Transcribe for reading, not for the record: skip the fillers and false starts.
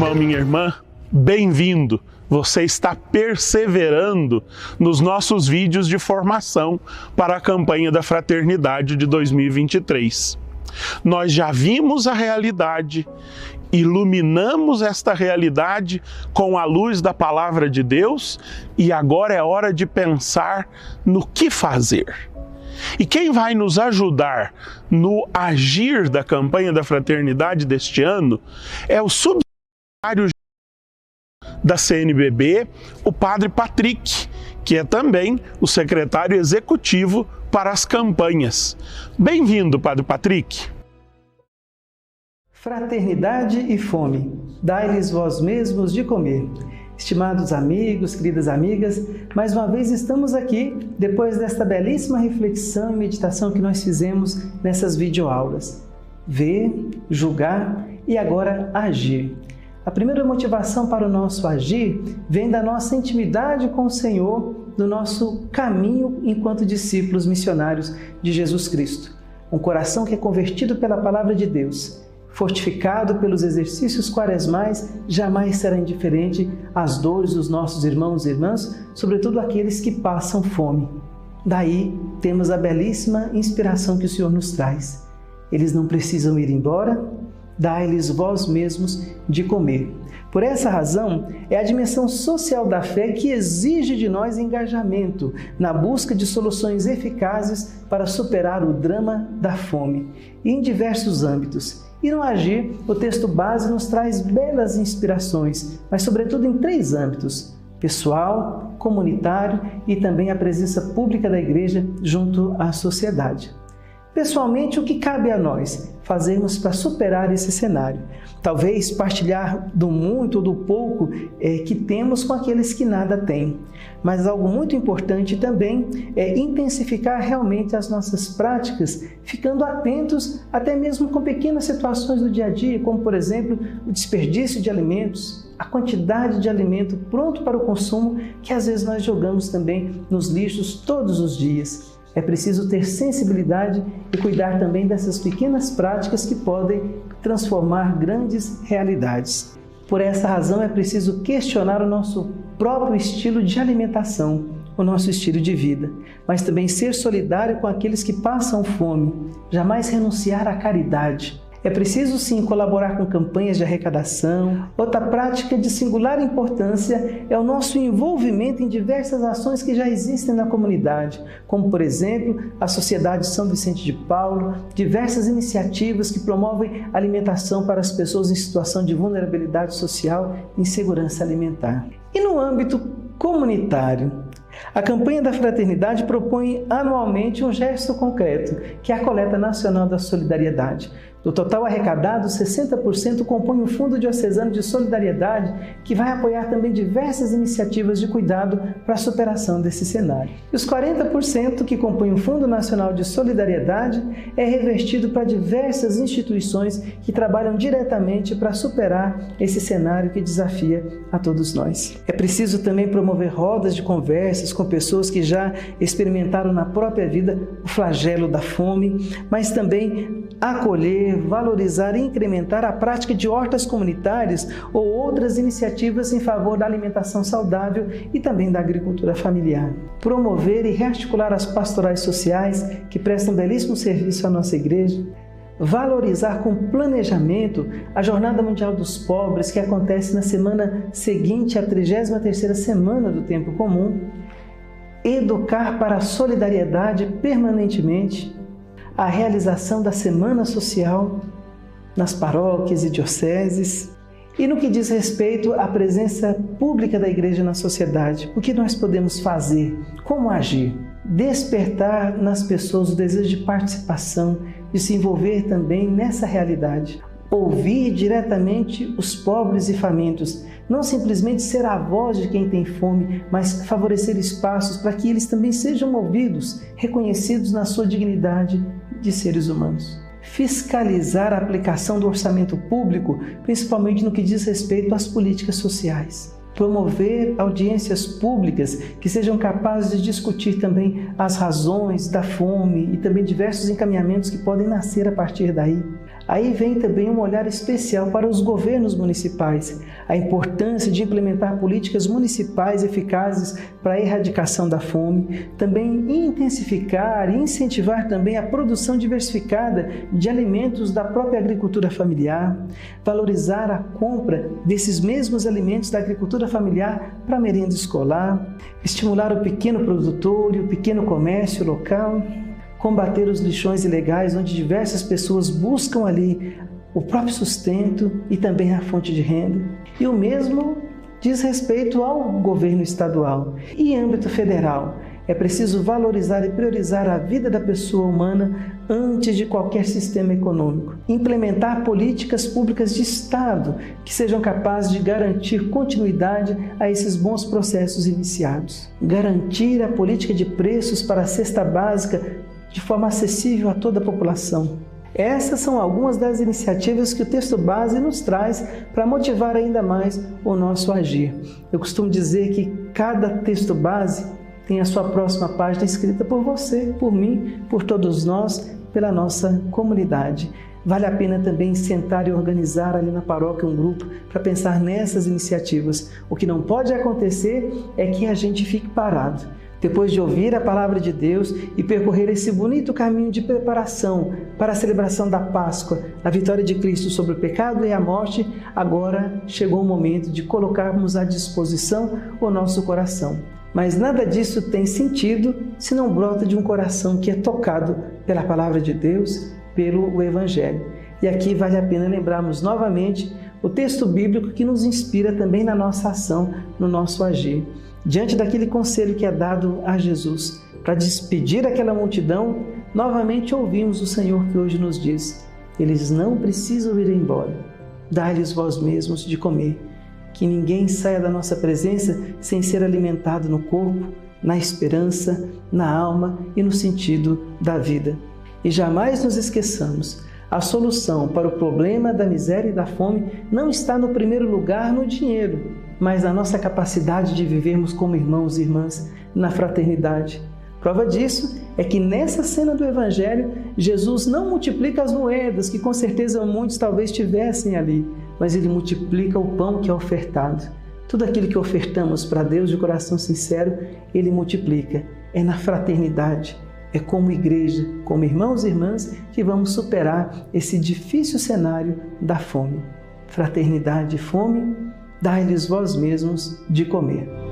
irmão, minha irmã, bem-vindo! Você está perseverando nos nossos vídeos de formação para a campanha da Fraternidade de 2023. Nós já vimos a realidade, iluminamos esta realidade com a luz da Palavra de Deus e agora é hora de pensar no que fazer. E quem vai nos ajudar no agir da campanha da Fraternidade deste ano é o subsecretário da CNBB, o Padre Patrick, que é também o secretário executivo para as campanhas. Bem-vindo, Padre Patrick. Fraternidade e fome, dai-lhes vós mesmos de comer. Estimados amigos, queridas amigas, mais uma vez estamos aqui depois desta belíssima reflexão e meditação que nós fizemos nessas videoaulas. Ver, julgar e agora agir. A primeira motivação para o nosso agir vem da nossa intimidade com o Senhor, do nosso caminho enquanto discípulos missionários de Jesus Cristo. Um coração que é convertido pela Palavra de Deus, fortificado pelos exercícios quaresmais, jamais será indiferente às dores dos nossos irmãos e irmãs, sobretudo aqueles que passam fome. Daí temos a belíssima inspiração que o Senhor nos traz. Eles não precisam ir embora, dai-lhes vós mesmos de comer. Por essa razão, é a dimensão social da fé que exige de nós engajamento na busca de soluções eficazes para superar o drama da fome, em diversos âmbitos. E no agir, o texto base nos traz belas inspirações, mas sobretudo em 3 âmbitos: pessoal, comunitário e também a presença pública da Igreja junto à sociedade. Pessoalmente, o que cabe a nós fazermos para superar esse cenário? Talvez partilhar do muito ou do pouco que temos com aqueles que nada têm. Mas algo muito importante também é intensificar realmente as nossas práticas, ficando atentos até mesmo com pequenas situações do dia a dia, como por exemplo o desperdício de alimentos, a quantidade de alimento pronto para o consumo que às vezes nós jogamos também nos lixos todos os dias. É preciso ter sensibilidade e cuidar também dessas pequenas práticas que podem transformar grandes realidades. Por essa razão é preciso questionar o nosso próprio estilo de alimentação, o nosso estilo de vida, mas também ser solidário com aqueles que passam fome, jamais renunciar à caridade. É preciso sim colaborar com campanhas de arrecadação. Outra prática de singular importância é o nosso envolvimento em diversas ações que já existem na comunidade, como por exemplo a Sociedade São Vicente de Paulo, diversas iniciativas que promovem alimentação para as pessoas em situação de vulnerabilidade social e insegurança alimentar. E no âmbito comunitário, a campanha da Fraternidade propõe anualmente um gesto concreto, que é a Coleta Nacional da Solidariedade. Do total arrecadado, 60% compõe o Fundo Diocesano de Solidariedade, que vai apoiar também diversas iniciativas de cuidado para a superação desse cenário. E os 40% que compõem o Fundo Nacional de Solidariedade é revertido para diversas instituições que trabalham diretamente para superar esse cenário que desafia a todos nós. É preciso também promover rodas de conversas com pessoas que já experimentaram na própria vida o flagelo da fome, mas também acolher, valorizar e incrementar a prática de hortas comunitárias ou outras iniciativas em favor da alimentação saudável e também da agricultura familiar. Promover e rearticular as pastorais sociais que prestam belíssimo serviço à nossa igreja. Valorizar com planejamento a Jornada Mundial dos Pobres, que acontece na semana seguinte à 33ª Semana do Tempo Comum. Educar para a solidariedade permanentemente. A realização da Semana Social nas paróquias e dioceses. E no que diz respeito à presença pública da Igreja na sociedade, o que nós podemos fazer? Como agir? Despertar nas pessoas o desejo de participação, de se envolver também nessa realidade. Ouvir diretamente os pobres e famintos, não simplesmente ser a voz de quem tem fome, mas favorecer espaços para que eles também sejam ouvidos, reconhecidos na sua dignidade de seres humanos. Fiscalizar a aplicação do orçamento público, principalmente no que diz respeito às políticas sociais. Promover audiências públicas que sejam capazes de discutir também as razões da fome e também diversos encaminhamentos que podem nascer a partir daí. Aí vem também um olhar especial para os governos municipais, a importância de implementar políticas municipais eficazes para a erradicação da fome, também intensificar e incentivar também a produção diversificada de alimentos da própria agricultura familiar, valorizar a compra desses mesmos alimentos da agricultura familiar para a merenda escolar, estimular o pequeno produtor e o pequeno comércio local, combater os lixões ilegais onde diversas pessoas buscam ali o próprio sustento e também a fonte de renda. E o mesmo diz respeito ao governo estadual. E em âmbito federal, é preciso valorizar e priorizar a vida da pessoa humana antes de qualquer sistema econômico. Implementar políticas públicas de Estado que sejam capazes de garantir continuidade a esses bons processos iniciados. Garantir a política de preços para a cesta básica de forma acessível a toda a população. Essas são algumas das iniciativas que o texto base nos traz para motivar ainda mais o nosso agir. Eu costumo dizer que cada texto base tem a sua próxima página escrita por você, por mim, por todos nós, pela nossa comunidade. Vale a pena também sentar e organizar ali na paróquia um grupo para pensar nessas iniciativas. O que não pode acontecer é que a gente fique parado. Depois de ouvir a palavra de Deus e percorrer esse bonito caminho de preparação para a celebração da Páscoa, a vitória de Cristo sobre o pecado e a morte, agora chegou o momento de colocarmos à disposição o nosso coração. Mas nada disso tem sentido se não brota de um coração que é tocado pela palavra de Deus, pelo Evangelho. E aqui vale a pena lembrarmos novamente o texto bíblico que nos inspira também na nossa ação, no nosso agir. Diante daquele conselho que é dado a Jesus para despedir aquela multidão, novamente ouvimos o Senhor que hoje nos diz: eles não precisam ir embora, dai-lhes vós mesmos de comer, que ninguém saia da nossa presença sem ser alimentado no corpo, na esperança, na alma e no sentido da vida. E jamais nos esqueçamos, a solução para o problema da miséria e da fome não está no primeiro lugar no dinheiro, mas na nossa capacidade de vivermos como irmãos e irmãs na fraternidade. Prova disso é que nessa cena do Evangelho, Jesus não multiplica as moedas, que com certeza muitos talvez tivessem ali, mas Ele multiplica o pão que é ofertado. Tudo aquilo que ofertamos para Deus de coração sincero, Ele multiplica. É na fraternidade, é como igreja, como irmãos e irmãs, que vamos superar esse difícil cenário da fome. Fraternidade e fome, dai-lhes vós mesmos de comer.